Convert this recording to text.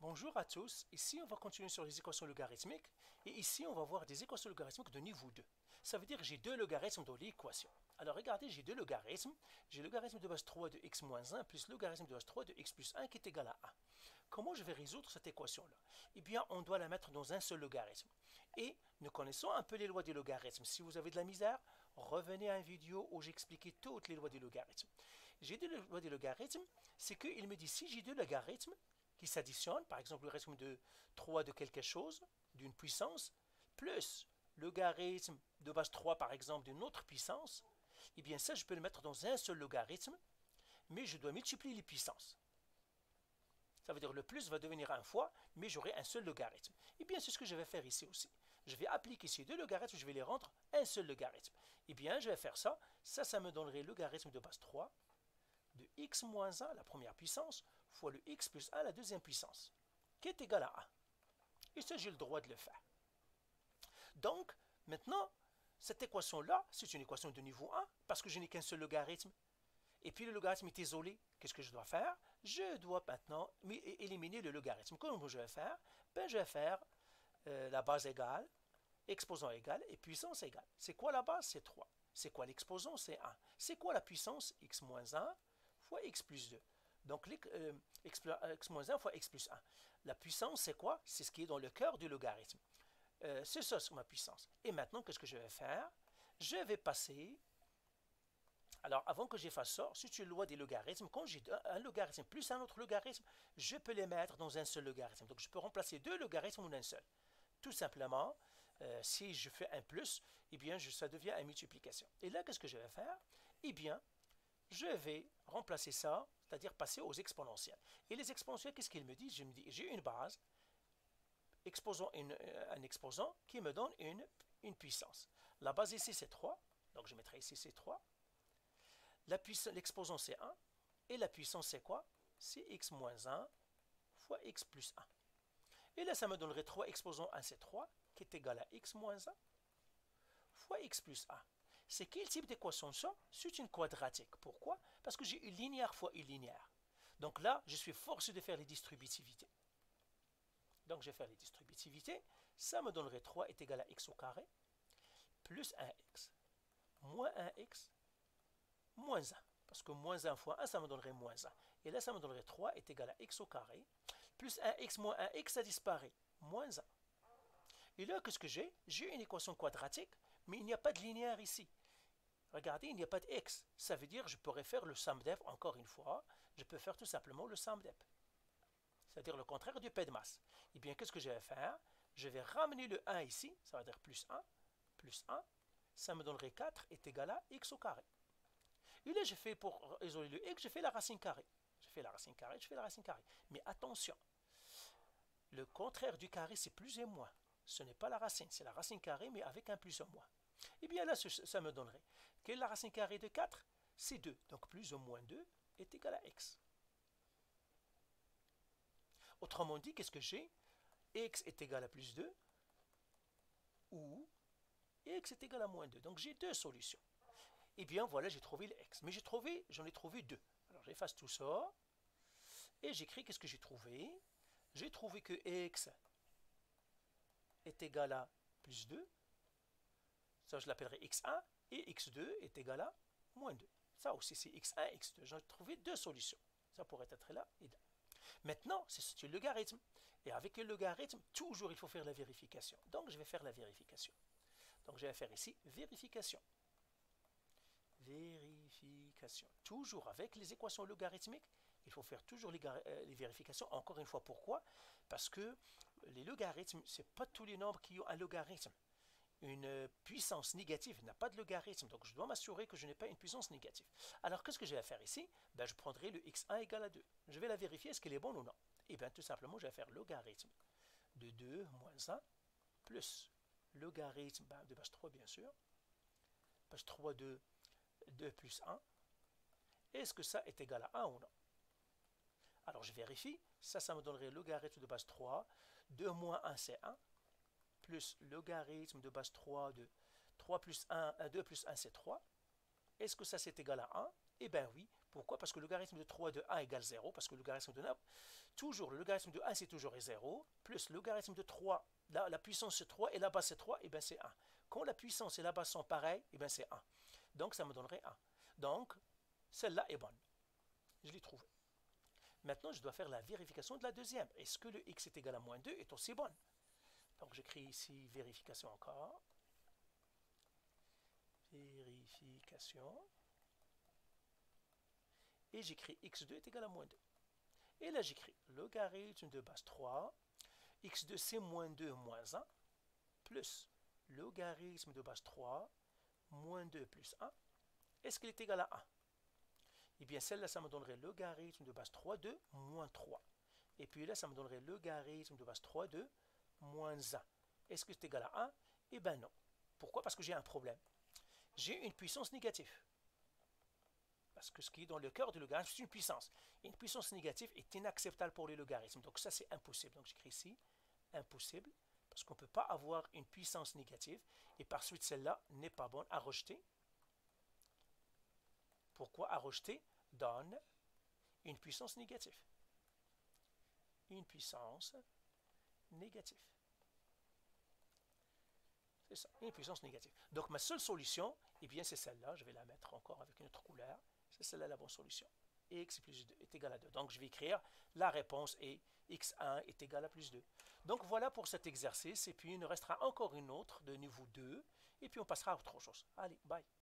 Bonjour à tous, ici on va continuer sur les équations logarithmiques et ici on va voir des équations logarithmiques de niveau 2. Ça veut dire que j'ai deux logarithmes dans l'équation. Alors regardez, j'ai deux logarithmes. J'ai le logarithme de base 3 de x moins 1 plus le logarithme de base 3 de x plus 1 qui est égal à 1. Comment je vais résoudre cette équation-là? Eh bien, on doit la mettre dans un seul logarithme. Et nous connaissons un peu les lois des logarithmes. Si vous avez de la misère, revenez à une vidéo où j'expliquais toutes les lois des logarithmes. J'ai deux lois des logarithmes, c'est qu'il me dit si j'ai deux logarithmes qui s'additionnent, par exemple le logarithme de 3 de quelque chose, d'une puissance, plus le logarithme de base 3 par exemple d'une autre puissance, eh bien ça je peux le mettre dans un seul logarithme, mais je dois multiplier les puissances. Ça veut dire le plus va devenir un fois, mais j'aurai un seul logarithme. Eh bien c'est ce que je vais faire ici aussi. Je vais appliquer ces deux logarithmes, je vais les rendre un seul logarithme. Eh bien je vais faire ça, ça me donnerait le logarithme de base 3 de x moins 1, la première puissance, fois le x plus 1, la deuxième puissance, qui est égal à 1. Et ça, j'ai le droit de le faire. Donc, maintenant, cette équation-là, c'est une équation de niveau 1, parce que je n'ai qu'un seul logarithme. Et puis le logarithme est isolé. Qu'est-ce que je dois faire? Je dois maintenant éliminer le logarithme. Comment je vais faire? Ben, je vais faire la base égale, exposant égal et puissance égale. C'est quoi la base? C'est 3. C'est quoi l'exposant? C'est 1. C'est quoi la puissance? X moins 1 fois x plus 2. Donc, x moins 1 fois x plus 1. La puissance, c'est quoi? C'est ce qui est dans le cœur du logarithme. C'est ça, c'est ma puissance. Et maintenant, qu'est-ce que je vais faire? Je vais passer... Alors, avant que j'efface ça, c'est une loi des logarithmes. Quand j'ai un logarithme plus un autre logarithme, je peux les mettre dans un seul logarithme. Donc, je peux remplacer deux logarithmes en un seul. Tout simplement, si je fais un plus, eh bien, ça devient une multiplication. Et là, qu'est-ce que je vais faire? Eh bien, je vais remplacer ça, c'est-à-dire passer aux exponentielles. Et les exponentielles, qu'est-ce qu'ils me disent? Je me dis, j'ai une base, exposant un exposant qui me donne une puissance. La base ici, c'est 3, donc je mettrai ici, c'est 3. L'exposant, c'est 1. Et la puissance, c'est quoi? C'est x moins 1 fois x plus 1. Et là, ça me donnerait 3 exposant 1, c'est 3, qui est égal à x moins 1 fois x plus 1. C'est quel type d'équation ça? C'est une quadratique. Pourquoi? Parce que j'ai une linéaire fois une linéaire. Donc là, je suis forcé de faire les distributivités. Donc je vais faire les distributivités. Ça me donnerait 3 est égal à x au carré, plus 1x, moins 1x, moins 1. Parce que moins 1 fois 1, ça me donnerait moins 1. Et là, ça me donnerait 3 est égal à x au carré, plus 1x moins 1x, ça disparaît, moins 1. Et là, qu'est-ce que j'ai? J'ai une équation quadratique, mais il n'y a pas de linéaire ici. Regardez, il n'y a pas de x. Ça veut dire que je pourrais faire le SUMDEP encore une fois. Je peux faire tout simplement le SUMDEP. C'est-à-dire le contraire du P de masse. Eh bien, qu'est-ce que je vais faire? Je vais ramener le 1 ici. Ça va dire plus 1. Plus 1. Ça me donnerait 4 est égal à x au carré. Et là, je fais pour isoler le x, je fais la racine carrée. Je fais la racine carrée, je fais la racine carrée. Mais attention, le contraire du carré, c'est plus et moins. Ce n'est pas la racine, c'est la racine carrée, mais avec un plus ou moins. Et bien là, ça me donnerait. Quelle est la racine carrée de 4? C'est 2. Donc plus ou moins 2 est égal à x. Autrement dit, qu'est-ce que j'ai? X est égal à plus 2 ou x est égal à moins 2. Donc j'ai deux solutions. Et bien voilà, j'ai trouvé le x. Mais j'en ai trouvé deux. Alors j'efface tout ça et j'écris qu'est-ce que j'ai trouvé. J'ai trouvé que x est égal à plus 2. Ça, je l'appellerai x1 et x2 est égal à moins 2. Ça aussi, c'est x1 et x2. J'ai trouvé deux solutions. Ça pourrait être là et là. Maintenant, c'est le logarithme. Et avec le logarithme, toujours, il faut faire la vérification. Donc, je vais faire la vérification. Donc, je vais faire ici vérification. Vérification. Toujours avec les équations logarithmiques, il faut faire toujours les vérifications. Encore une fois, pourquoi? Parce que les logarithmes, ce n'est pas tous les nombres qui ont un logarithme. Une puissance négative n'a pas de logarithme, donc je dois m'assurer que je n'ai pas une puissance négative. Alors, qu'est-ce que je vais faire ici? Ben, je prendrai le x1 égal à 2. Je vais la vérifier, est-ce qu'elle est bonne ou non? Et bien, tout simplement, je vais faire logarithme de 2 moins 1 plus logarithme de base 3, bien sûr. Base 3 de 2 plus 1. Est-ce que ça est égal à 1 ou non? Alors, je vérifie. Ça me donnerait logarithme de base 3. 2 moins 1, c'est 1. Plus logarithme de base 3 de 3 plus 1, 2 plus 1, c'est 3. Est-ce que ça, c'est égal à 1? Eh bien oui, Pourquoi? Parce que le logarithme de 3 de 1 égale 0, parce que le logarithme de 9, toujours, le logarithme de 1 c'est toujours 0, plus le logarithme de 3, la puissance c'est 3 et la base c'est 3, et bien c'est 1. Quand la puissance et la base sont pareilles, et bien c'est 1. Donc ça me donnerait 1. Donc celle-là est bonne. Je l'ai trouvée. Maintenant je dois faire la vérification de la deuxième. Est-ce que le x est égal à moins 2 est aussi bonne? Donc j'écris ici vérification encore. Vérification. Et j'écris x2 est égal à moins 2. Et là j'écris logarithme de base 3, x2 c'est moins 2 moins 1, plus logarithme de base 3, moins 2 plus 1. Est-ce qu'il est égal à 1? Et bien celle-là ça me donnerait logarithme de base 3 de moins 3. Et puis là ça me donnerait logarithme de base 3 de moins 1. Est-ce que c'est égal à 1? Eh bien non. Pourquoi? Parce que j'ai un problème. J'ai une puissance négative. Parce que ce qui est dans le cœur du logarithme, c'est une puissance. Et une puissance négative est inacceptable pour les logarithmes. Donc ça, c'est impossible. Donc j'écris ici, impossible, parce qu'on ne peut pas avoir une puissance négative. Et par suite, celle-là n'est pas bonne à rejeter. Pourquoi à rejeter? Donne une puissance négative. Une puissance négative. C'est ça, une puissance négative. Donc ma seule solution, eh bien c'est celle-là. Je vais la mettre encore avec une autre couleur. C'est celle-là la bonne solution. X plus 2 est égal à 2. Donc je vais écrire la réponse est x1 est égal à plus 2. Donc voilà pour cet exercice. Et puis il nous restera encore une autre de niveau 2. Et puis on passera à autre chose. Allez, bye.